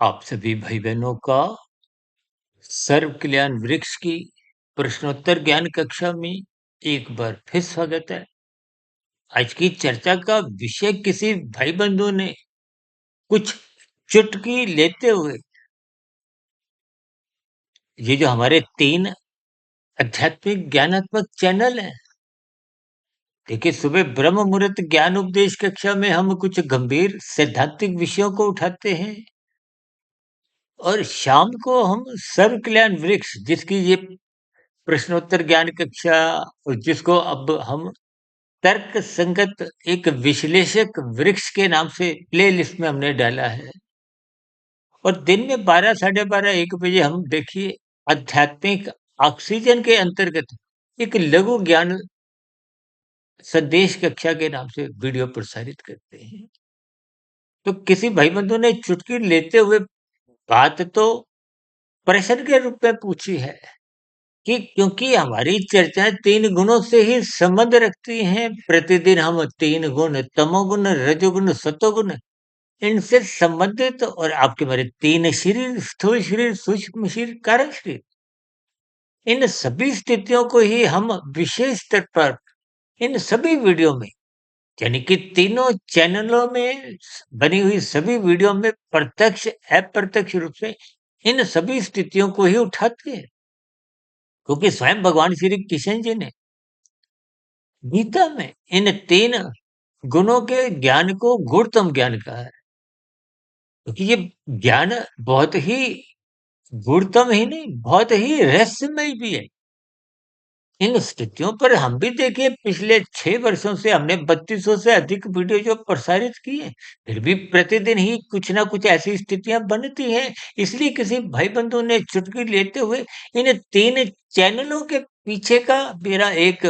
आप सभी भाई बहनों का सर्व कल्याण वृक्ष की प्रश्नोत्तर ज्ञान कक्षा में एक बार फिर स्वागत है। आज की चर्चा का विषय किसी भाई बंधु ने कुछ चुटकी लेते हुए ये जो हमारे 3 आध्यात्मिक ज्ञानात्मक चैनल हैं, देखिए सुबह ब्रह्म मुहूर्त ज्ञान उपदेश कक्षा में हम कुछ गंभीर सैद्धांतिक विषयों को उठाते हैं और शाम को हम सर्व कल्याण वृक्ष जिसकी ये प्रश्नोत्तर ज्ञान कक्षा और जिसको अब हम तर्क संगत एक विश्लेषक वृक्ष के नाम से प्लेलिस्ट में हमने डाला है और दिन में 12 साढ़े 12 1 बजे हम देखिए आध्यात्मिक ऑक्सीजन के अंतर्गत एक लघु ज्ञान संदेश कक्षा के नाम से वीडियो प्रसारित करते हैं। तो किसी भाई बंधु ने चुटकी लेते हुए बात तो प्रश्न के रूप में पूछी है कि क्योंकि हमारी चर्चाएं 3 गुणों से ही संबंध रखती हैं, प्रतिदिन हम 3 गुण तमोगुण, रजोगुण, सतोगुण इनसे संबंधित और आपके मेरे 3 शरीर, स्थूल शरीर, सूक्ष्म शरीर, कारण शरीर, इन सभी स्थितियों को ही हम विशेष स्तर पर इन सभी वीडियो में यानी कि तीनों चैनलों में बनी हुई सभी वीडियो में प्रत्यक्ष अप्रत्यक्ष रूप से इन सभी स्थितियों को ही उठाते हैं, क्योंकि स्वयं भगवान श्री कृष्ण जी ने गीता में इन 3 गुणों के ज्ञान को गुणतम ज्ञान कहा है, क्योंकि ये ज्ञान बहुत ही गुणतम ही नहीं, बहुत ही रहस्यमय भी है। इन स्थितियों पर हम भी देखिए पिछले 6 वर्षों से हमने 3200 से अधिक वीडियो जो प्रसारित किए, फिर भी प्रतिदिन ही कुछ ना कुछ ऐसी स्थितियां बनती हैं। इसलिए किसी भाई बंधु ने चुटकी लेते हुए इन 3 चैनलों के पीछे का मेरा एक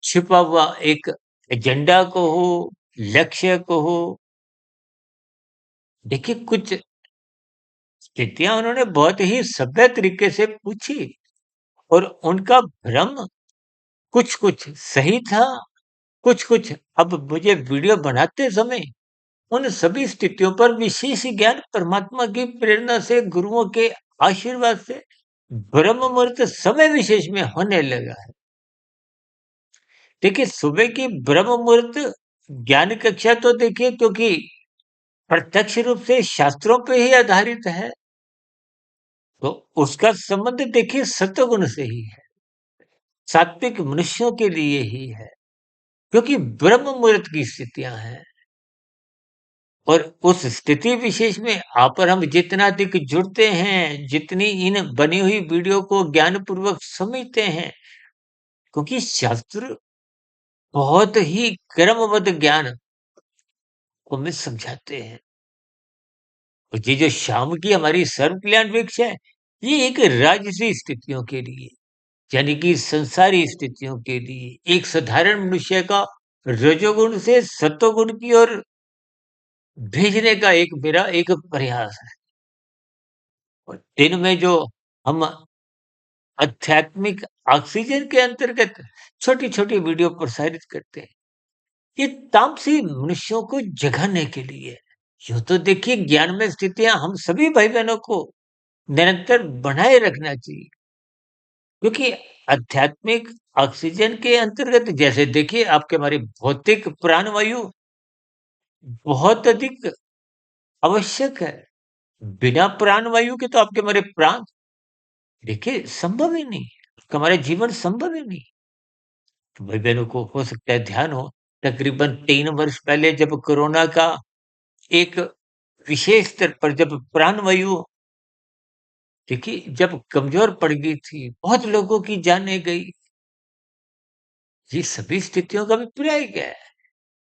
छिपा हुआ एक एजेंडा को हो, लक्ष्य को हो, देखिए कुछ स्थितियां उन्होंने बहुत ही सभ्य तरीके से पूछी और उनका भ्रम कुछ-कुछ सही था, कुछ-कुछ अब मुझे वीडियो बनाते समय उन सभी स्थितियों पर विशेष ज्ञान परमात्मा की प्रेरणा से, गुरुओं के आशीर्वाद से ब्रह्म मुहूर्त समय विशेष में होने लगा है। देखिए सुबह की ब्रह्म मुहूर्त ज्ञान कक्षा तो देखिए क्योंकि प्रत्यक्ष रूप से शास्त्रों पे ही आधारित है, तो उसका संबंध देखिए सत्वगुण से ही है, सात्विक मनुष्यों के लिए ही है, क्योंकि ब्रह्म मुहूर्त की स्थितियां हैं और उस स्थिति विशेष में आप और हम जितना अधिक जुड़ते हैं, जितनी इन बनी हुई वीडियो को ज्ञान पूर्वक समझते हैं, क्योंकि शास्त्र बहुत ही क्रमबद्ध ज्ञान को हमें समझाते हैं। और ये जो शाम की हमारी सर्व कल्याण वृक्ष है, ये एक राजसी स्थितियों के लिए यानी कि संसारी स्थितियों के लिए एक साधारण मनुष्य का रजोगुण से सत्वगुण की ओर भेजने का एक मेरा एक प्रयास है। और दिन में जो हम आध्यात्मिक ऑक्सीजन के अंतर्गत छोटी-छोटी वीडियो प्रसारित करते हैं, ये तामसी मनुष्यों को जगाने के लिए है। यूँ तो देखिए ज्ञान में स्थितियाँ हम सभी भाई-बहनों को निरंतर बनाए रखना चाहिए, क्योंकि आध्यात्मिक ऑक्सीजन के अंतर्गत जैसे देखिए आपके हमारी भौतिक प्राणवायु बहुत अधिक आवश्यक है। बिना प्राणवायु के तो आपके हमारे प्राण देखिए संभव ही नहीं है, हमारा जीवन संभव ही नहीं। तो भाई बहनों को हो सकता है ध्यान हो, तकरीबन 3 वर्ष पहले जब कोरोना का एक विशेष स्तर पर जब प्राणवायु देखिए जब कमजोर पड़ गई थी, बहुत लोगों की जानें गई। ये सभी स्थितियों का अभिप्राय क्या है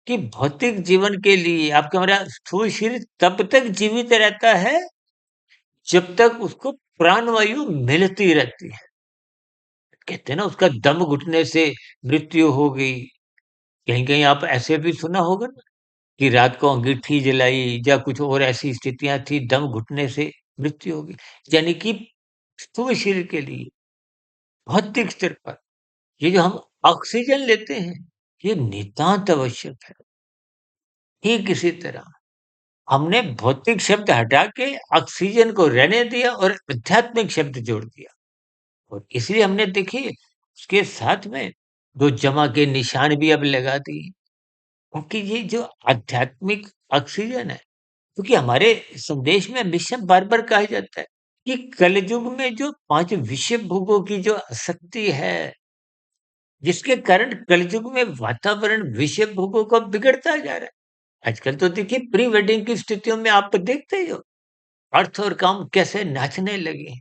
कि भौतिक जीवन के लिए आपका हमारा स्थूल शरीर तब तक जीवित रहता है जब तक उसको प्राणवायु मिलती रहती है। कहते हैं ना उसका दम घुटने से मृत्यु हो गई। कहीं-कहीं आप ऐसे भी सुना होगा ना कि रात को अंगीठी जलाई या कुछ और ऐसी स्थितियाँ थी, दम घुटने से मृत्यु हो गई। यानी कि स्थूल शरीर के लिए भौतिक स्तर पर ये जो हम ऑक्सीजन लेते हैं, ये नितांत आवश्यक है। ठीक इसी तरह हमने भौतिक शब्द हटा के ऑक्सीजन को रहने दिया और आध्यात्मिक शब्द जोड़ दिया। और इसलिए हमने देखिए उसके साथ में 2 जमा के निशान भी अब लगा दिए। क्योंकि ये जो आध्यात्मिक ऑक्सीजन है, क्योंकि हमारे संदेश में हमेशा बार-बार कहा जाता है कि कलयुग में जो 5 विषय भोगों की जो आसक्ति है, जिसके कारण कलयुग में वातावरण विषय भोगों का बिगड़ता जा रहा है। आजकल तो देखिए प्री वेडिंग की स्थितियों में आप देखते ही हो, अर्थ और काम कैसे नाचने लगे हैं।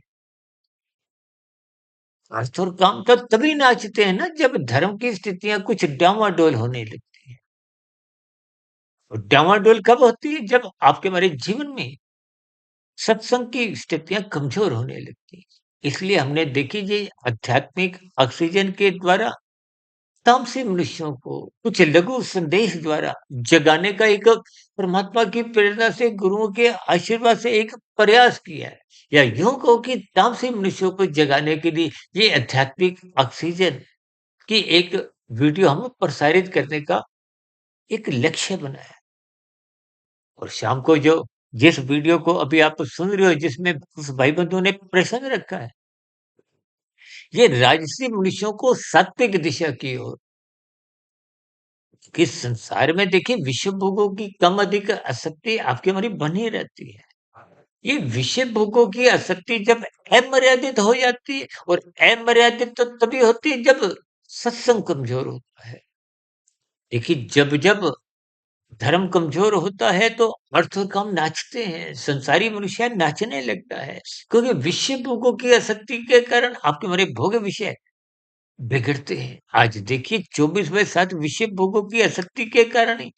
अर्थ और काम तो तभी नाचते हैं ना जब धर्म की स्थितियाँ कुछ डामाडोल होने लगती हैं। और डामाडोल कब होती है? जब आपके हमारे जीवन में सत्संग की स्थितियाँ कमज़ोर होने लगती हैं। इसलिए हमने देखी जी आध्यात्मिक ऑक्सीजन के द्वारा तामसी मनुष्यों को कुछ लघु संदेश द्वारा जगाने का एक परमात्मा की प्रेरणा से गुरुओं के आशीर्वाद से एक प्रयास किया है। या यूँ कहो कि तामसी मनुष्यों को जगाने के लिए ये आध्यात्मिक ऑक्सीजन की एक वीडियो हम प्रसारित करने का एक लक्ष्य बनाया है। और शाम को जो जिस वीडियो को अभी आप सुन रहे हो जिसमें उस भाई बंधु ने प्रश्न रखा है, ये राजसी मनुष्यों को सात्विक दिशा की ओर कि संसार में देखिए विषय भोगों की कम अधिक आसक्ति आपकी हमारी बनी रहती है। ये विषय भोगों की आसक्ति जब अमर्यादित हो जाती है और अमर्यादित तो तभी होती है जब सत्संग कमजोर होता है। देखिए जब धर्म कमजोर होता है तो अर्थ और काम नाचते हैं, संसारी मनुष्य नाचने लगता है क्योंकि विषय भोगों की आसक्ति के कारण आपके हमारे भोग विषय बिगड़ते हैं। आज देखिए 24/7 विषय भोगों की आसक्ति के कारण ही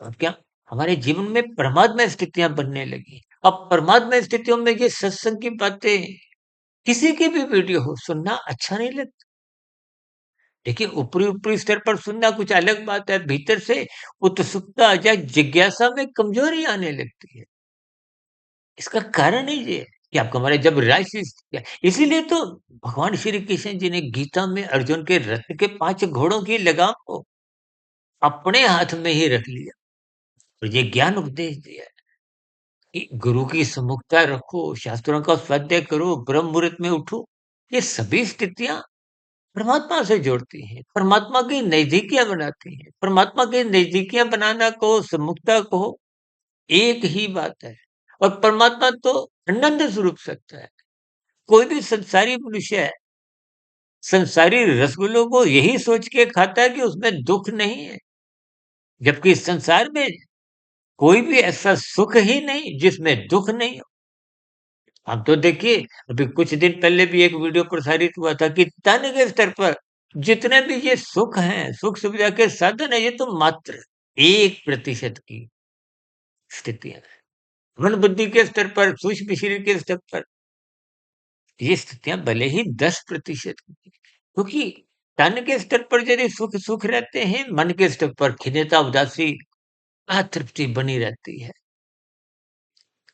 और क्या हमारे जीवन में प्रमादमय स्थितियाँ बनने लगी। अब प्रमादमय स्थितियों में ये सत्संग की बातें किसी की भी वीडियो हो सुनना अच्छा नहीं लगता। देखिए ऊपरी-ऊपरी स्तर पर सुनना कुछ अलग बात है, भीतर से उत्सुकता या जिज्ञासा में कमजोरी आने लगती है। इसका कारण ही ये है कि आपको हमारे जब राशि इसीलिए तो भगवान श्री कृष्ण जी ने गीता में अर्जुन के रथ के 5 घोड़ों की लगाम को अपने हाथ में ही रख लिया और ये ज्ञान उपदेश दिया है कि गुरु की सम्मुखता रखो, शास्त्रों का स्वाध्याय करो, ब्रह्म मुहूर्त में उठो। ये सभी स्थितियाँ परमात्मा से जोड़ती हैं, परमात्मा की नज़दीकियाँ बनाती हैं। परमात्मा की नज़दीकियाँ बनाना कहो, सम्मुखता कहो, एक ही बात है और परमात्मा तो आनंद स्वरूप सत्य है। कोई भी संसारी मनुष्य है, संसारी रसगुल्लों को यही सोच के खाता है कि उसमें दुःख नहीं है, जबकि इस संसार में कोई भी ऐसा सुख ही नहीं जिसमें दुःख नहीं हो। अब तो देखिए, अभी कुछ दिन पहले भी एक वीडियो प्रसारित हुआ था कि तन के स्तर पर जितने भी ये सुख हैं, सुख सुविधा के साधन है, ये तो मात्र 1% की स्थितियाँ हैं। मन बुद्धि के स्तर पर, सूक्ष्म शरीर के स्तर पर ये स्थितियाँ भले ही 10% की थी, क्योंकि तन के स्तर पर यदि सुख सुख रहते हैं, मन के स्तर पर खिन्नता, उदासी, अतृप्ति बनी रहती है।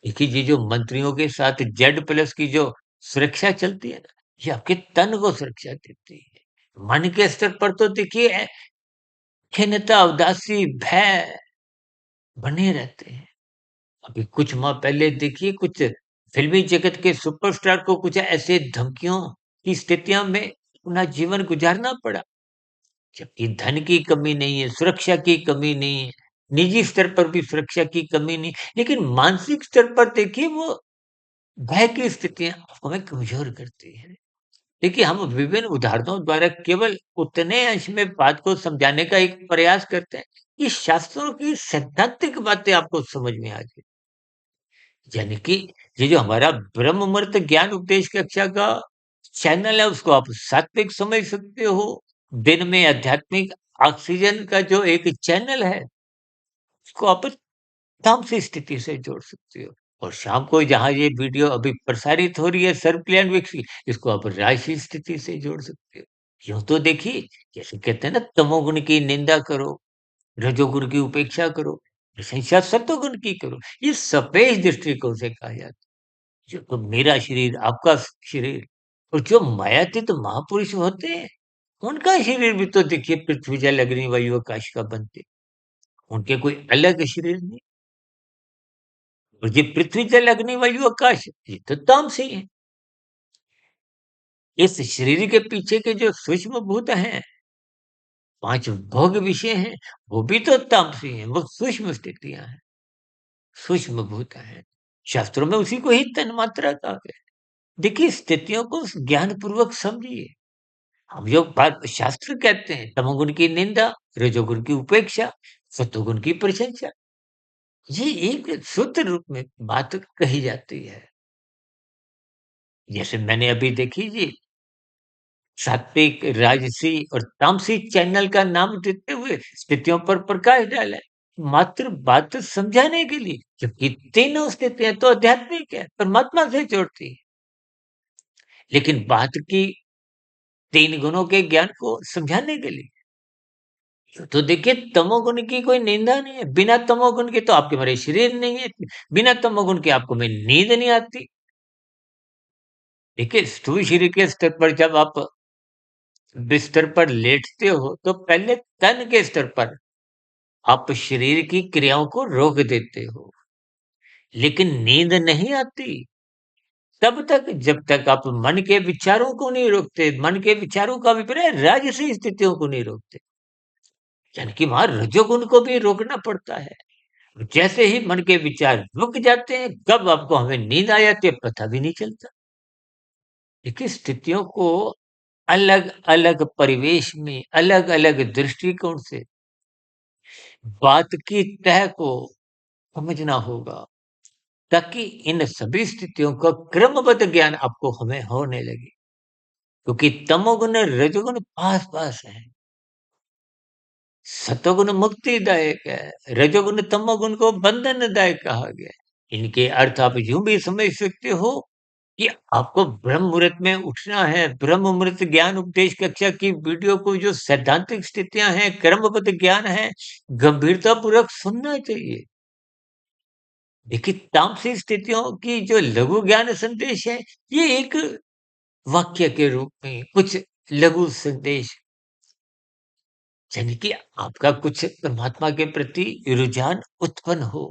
देखिए, ये जो मंत्रियों के साथ जेड प्लस की जो सुरक्षा चलती है ना, ये आपके तन को सुरक्षा देती है। मन के स्तर पर तो देखिए खिन्नता, उदासी, भय बने रहते हैं। अभी कुछ माह पहले देखिए कुछ फ़िल्मी जगत के सुपरस्टार को कुछ ऐसे धमकियों की स्थितियों में अपना जीवन गुज़ारना पड़ा। जबकि धन की कमी नहीं है, सुरक्षा की कमी नहीं है, निजी स्तर पर भी सुरक्षा की कमी नहीं, लेकिन मानसिक स्तर पर देखिए वो भय की स्थितियाँ हमें कमज़ोर करती हैं। देखिए, हम विभिन्न उदाहरणों द्वारा केवल उतने अंश में बात को समझाने का एक प्रयास करते हैं कि शास्त्रों की सैद्धांतिक बातें आपको समझ में आ जाए। यानी कि ये जो हमारा ब्रह्म मुहूर्त ज्ञान उपदेश कक्षा का चैनल है, उसको आप सात्विक समझ सकते हो। दिन में आध्यात्मिक ऑक्सीजन का जो एक चैनल है, उसको आप तामसिक स्थिति से जोड़ सकते हो। और शाम को जहाँ ये वीडियो अभी प्रसारित हो रही है सर्व कल्याण विक्स की, इसको आप राशि स्थिति से जोड़ सकते हो। यूँ तो देखिए, जैसे कहते हैं ना तमोगुण की निंदा करो, रजोगुण की उपेक्षा करो, प्रशंसा सत्वगुण की करो। ये सफेद दृष्टिकोण से कहा जाता है। जो तो मेरा शरीर, आपका शरीर और जो मायातीत महापुरुष होते हैं, उनका शरीर भी तो देखिए पृथ्वी, जल, अग्नि, वायु, आकाश का बनते। उनके कोई अलग शरीर नहीं। और ये पृथ्वी जल अग्नि वायु आकाश ये तो तामसी है। इस शरीर के पीछे के जो सूक्ष्म भूत हैं, 5 भोग विषय हैं, वो भी तो तामसी हैं, वो सूक्ष्म स्थितियाँ हैं, सूक्ष्म भूत हैं। शास्त्रों में उसी को ही तन्मात्रा कहा गया है। देखिए स्थितियों को ज्ञानपूर्वक समझिए। हम जो बात शास्त्र कहते हैं, तमोगुण की निंदा, रजोगुण की उपेक्षा, सतोगुण की प्रशंसा, ये एक सूत्र रूप में बात कही जाती है। जैसे मैंने अभी देखी जी, सात्विक, राजसी और तामसी चैनल का नाम देते हुए स्थितियों पर प्रकाश डाला है। मात्र बात समझाने के लिए, जबकि तीनों स्थितियां तो आध्यात्मिक है, परमात्मा से जोड़ती है। लेकिन बात की 3 गुणों के ज्ञान को समझाने के लिए, तो देखिए तमोगुण की कोई निंदा नहीं है। बिना तमोगुण के तो आपके हमारे शरीर नहीं है। बिना तमोगुण के आपको में नींद नहीं आती। देखिए स्थूल शरीर के स्तर पर जब आप बिस्तर पर लेटते हो, तो पहले तन के स्तर पर आप शरीर की क्रियाओं को रोक देते हो, लेकिन नींद नहीं आती तब तक जब तक आप मन के विचारों को नहीं रोकते, मन के विचारों का अभिप्राय राजसी स्थितियों को नहीं रोकते, यानी कि वहां रजोगुण को भी रोकना पड़ता है। जैसे ही मन के विचार रुक जाते हैं, कब आपको हमें नींद आ जाती है पता भी नहीं चलता। देखिए स्थितियों को अलग अलग परिवेश में अलग अलग दृष्टिकोण से बात की तह को समझना होगा, ताकि इन सभी स्थितियों का क्रमबद्ध ज्ञान आपको हमें होने लगे। क्योंकि तमोगुण रजोगुण पास पास है, सतोगुण मुक्तिदायक है, रजोगुण तमोगुण को बंधनदायक कहा गया है। इनके अर्थ आप यूं भी समझ सकते हो कि आपको ब्रह्म मुहूर्त में उठना है। ब्रह्म मुहूर्त ज्ञान उपदेश कक्षा की वीडियो को जो सैद्धांतिक स्थितियां हैं, क्रमबद्ध ज्ञान है, गंभीरता पूर्वक सुनना चाहिए। देखिए तामसिक स्थितियों की जो लघु ज्ञान संदेश है, ये एक वाक्य के रूप में कुछ लघु संदेश, यानी कि आपका कुछ परमात्मा के प्रति रुझान उत्पन्न हो।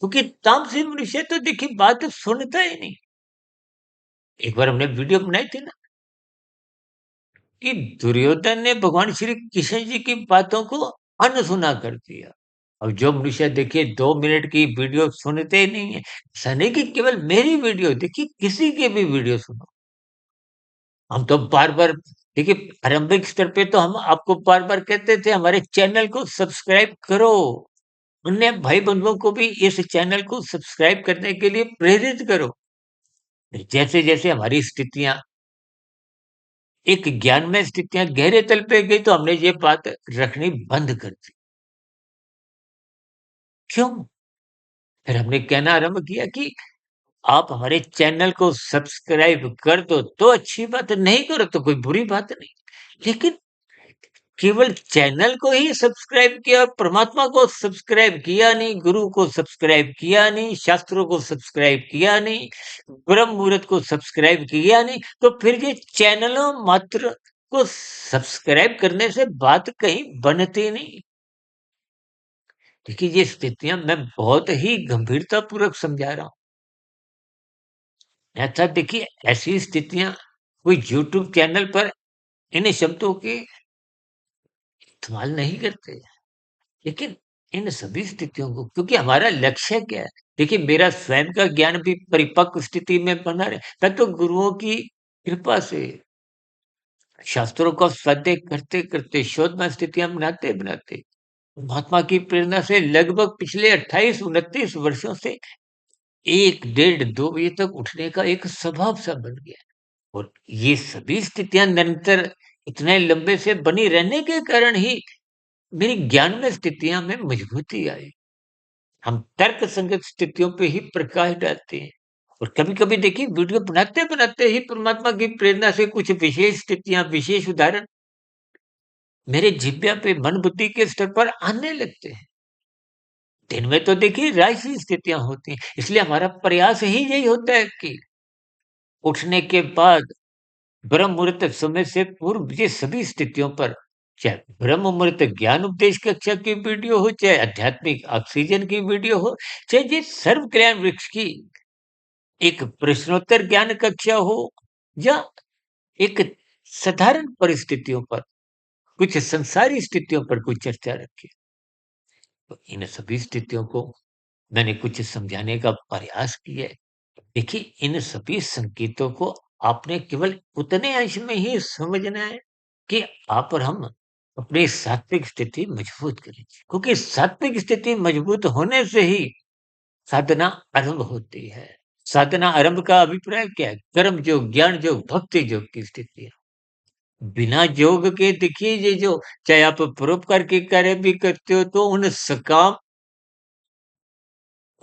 क्योंकि तामसिक मनुष्य तो देखिए बात सुनता ही नहीं। एक बार हमने वीडियो बनाई थी ना कि दुर्योधन ने भगवान श्री कृष्ण जी की बातों को अनसुना कर दिया। अब जो मनुष्य देखिए 2 मिनट की वीडियो सुनते ही नहीं है, ऐसा नहीं कि केवल मेरी वीडियो देखिए, किसी की भी वीडियो सुनो। हम तो बार-बार देखिए प्रारंभिक स्तर पे तो हम आपको बार-बार कहते थे हमारे चैनल को सब्सक्राइब करो। अन्य भाई-बंधुओं को भी इस चैनल को सब्सक्राइब करने के लिए प्रेरित करो। जैसे-जैसे हमारी स्थितियाँ एक ज्ञानमय स्थितियाँ गहरे तल पे गई, तो हमने ये बात रखनी बंद कर दी। क्यों? फिर हमने कहना आरंभ किया कि आप हमारे चैनल को सब्सक्राइब कर दो तो अच्छी बात है, नहीं करो तो कोई बुरी बात नहीं। लेकिन केवल चैनल को ही सब्सक्राइब किया, परमात्मा को सब्सक्राइब किया नहीं, गुरु को सब्सक्राइब किया नहीं, शास्त्रों को सब्सक्राइब किया नहीं, ब्रह्म मुहूर्त को सब्सक्राइब किया नहीं, तो फिर ये चैनलों मात्र को सब्सक्राइब करने से बात कहीं बनती नहीं। देखिए ये स्थितियां मैं बहुत ही गंभीरता पूर्वक समझा रहा हूँ। ऐसा देखिए ऐसी स्थितियां कोई यूट्यूब चैनल पर इन शब्दों के इस्तेमाल नहीं करते। लेकिन इन सभी स्थितियों को, क्योंकि हमारा लक्ष्य क्या है? देखिए मेरा स्वयं का ज्ञान भी परिपक्व स्थिति में बना रहे, मैं तो गुरुओं की कृपा से शास्त्रों का स्वाध्याय करते-करते शोधमय स्थितियाँ बनाते-बनाते महात्मा की प्रेरणा से लगभग पिछले 28-29 वर्षों से 1 डेढ़ 2 बजे तक उठने का एक स्वभाव सा बन गया है। और ये सभी स्थितियाँ निरंतर इतने लंबे से बनी रहने के कारण ही मेरी ज्ञान में स्थितियाँ में मजबूती आई। हम तर्क संगत स्थितियों पे ही प्रकाश डालते हैं। और कभी-कभी देखिए वीडियो बनाते-बनाते ही परमात्मा की प्रेरणा से कुछ विशेष स्थितियाँ, विशेष उदाहरण मेरे जिह्वा पे मन बुद्धि के स्तर पर आने लगते हैं। दिन में तो देखिए राशि स्थितियाँ होती हैं, इसलिए हमारा प्रयास ही यही होता है कि उठने के बाद ब्रह्म मुहूर्त समय से पूर्व ये सभी स्थितियों पर चाहे ब्रह्म मुहूर्त ज्ञान उपदेश कक्षा की वीडियो हो, चाहे आध्यात्मिक ऑक्सीजन की वीडियो हो, चाहे ये सर्व कल्याण वृक्ष की एक प्रश्नोत्तर ज्ञान कक्षा हो, या एक साधारण परिस्थितियों पर, कुछ संसारी स्थितियों पर कोई चर्चा रखी, तो इन सभी स्थितियों को मैंने कुछ समझाने का प्रयास किया है। देखिए, इन सभी संकेतों को आपने केवल उतने अंश में ही समझना है कि आप और हम अपनी सात्विक स्थिति मजबूत करें। क्योंकि सात्विक स्थिति मजबूत होने से ही साधना आरंभ होती है। साधना आरंभ का अभिप्राय क्या है? कर्म योग, ज्ञान योग, भक्ति योग की स्थिति है। बिना योग के देखिए, ये जो चाहे आप परोपकार के कार्य भी करते हो, तो उन सकाम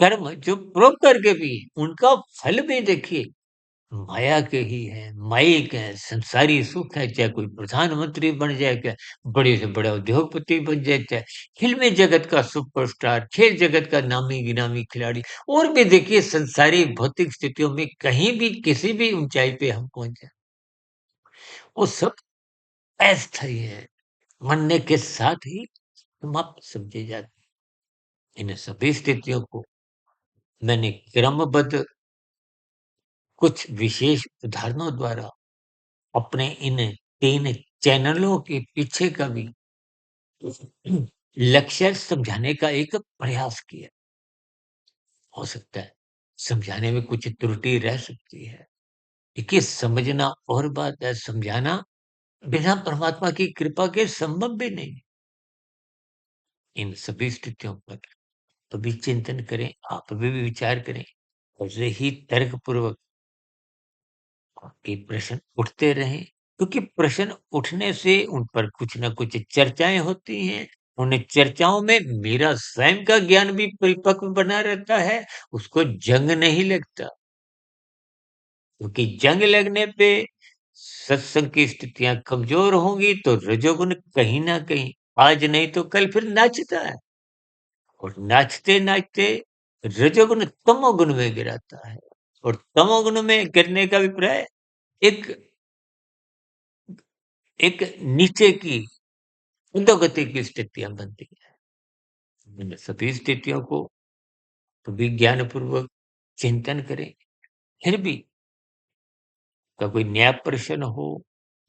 कर्म जो परोपकार के भी हैं, उनका फल भी देखिए माया के ही है, मायिक है, संसारी सुख है। चाहे कोई प्रधानमंत्री बन जाए, क्या बड़े से बड़ा उद्योगपति बन जाए, चाहे फिल्मी जगत का सुपरस्टार, खेल जगत का नामी गिनामी खिलाड़ी, और भी देखिए संसारी भौतिक स्थितियों में कहीं भी किसी भी ऊंचाई पे हम पहुंच जाए, वो सब अस्थायी है। मरने के साथ ही समाप्त समझे जाते हैं। इन सभी स्थितियों को मैंने क्रमबद्ध कुछ विशेष उदाहरणों द्वारा अपने इन 3 चैनलों के पीछे का भी लक्ष्य समझाने का एक प्रयास किया। हो सकता है समझाने में कुछ त्रुटि रह सकती है। देखिए, समझना और बात है, समझाना बिना परमात्मा की कृपा के संभव भी नहीं। इन सभी स्थितियों पर कभी चिंतन करें, आप भी विचार करें, और ही तर्कपूर्वक आपके प्रश्न उठते रहें, क्योंकि प्रश्न उठने से उन पर कुछ न कुछ चर्चाएँ होती हैं। उन चर्चाओं में मेरा स्वयं का ज्ञान भी परिपक्व बना रहता है, उसको जंग नहीं लगता। क्योंकि जंग लगने पे सत्संग की स्थितियाँ कमज़ोर होंगी, तो रजोगुण कहीं न कहीं आज नहीं तो कल फिर नाचता है, और नाचते-नाचते रजोगुण तमोगुण में गिराता है, और तमोगुण में गिरने का अभिप्राय एक एक नीचे की अधोगति की स्थितियां बनती हैं। इन सभी स्थितियों को कभी ज्ञानपूर्वक चिंतन करें। फिर भी का कोई नया प्रश्न हो,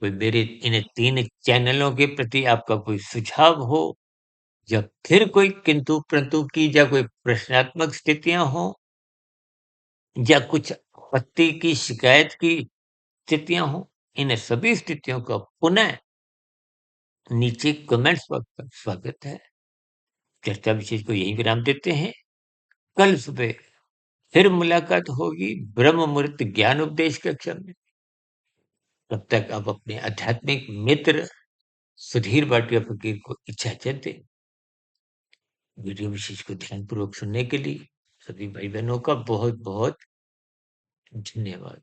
कोई मेरे इन 3 चैनलों के प्रति आपका कोई सुझाव हो, या फिर कोई किंतु परंतु की, या कोई प्रश्नात्मक स्थितियां हो, या कुछ आपत्ति की शिकायत की स्थितियां हो, इन सभी स्थितियों का पुनः नीचे कमेंट्स बॉक्स पर स्वागत है। चर्चा विशेष को यही विराम देते हैं। कल सुबह फिर मुलाकात होगी ब्रह्म मुहूर्त ज्ञान उपदेश कक्षा में। तब तक आप अपने आध्यात्मिक मित्र सुधीर भाटिया फकीर को इजाजत दें। वीडियो विशेष को ध्यानपूर्वक सुनने के लिए सभी भाई बहनों का बहुत बहुत धन्यवाद।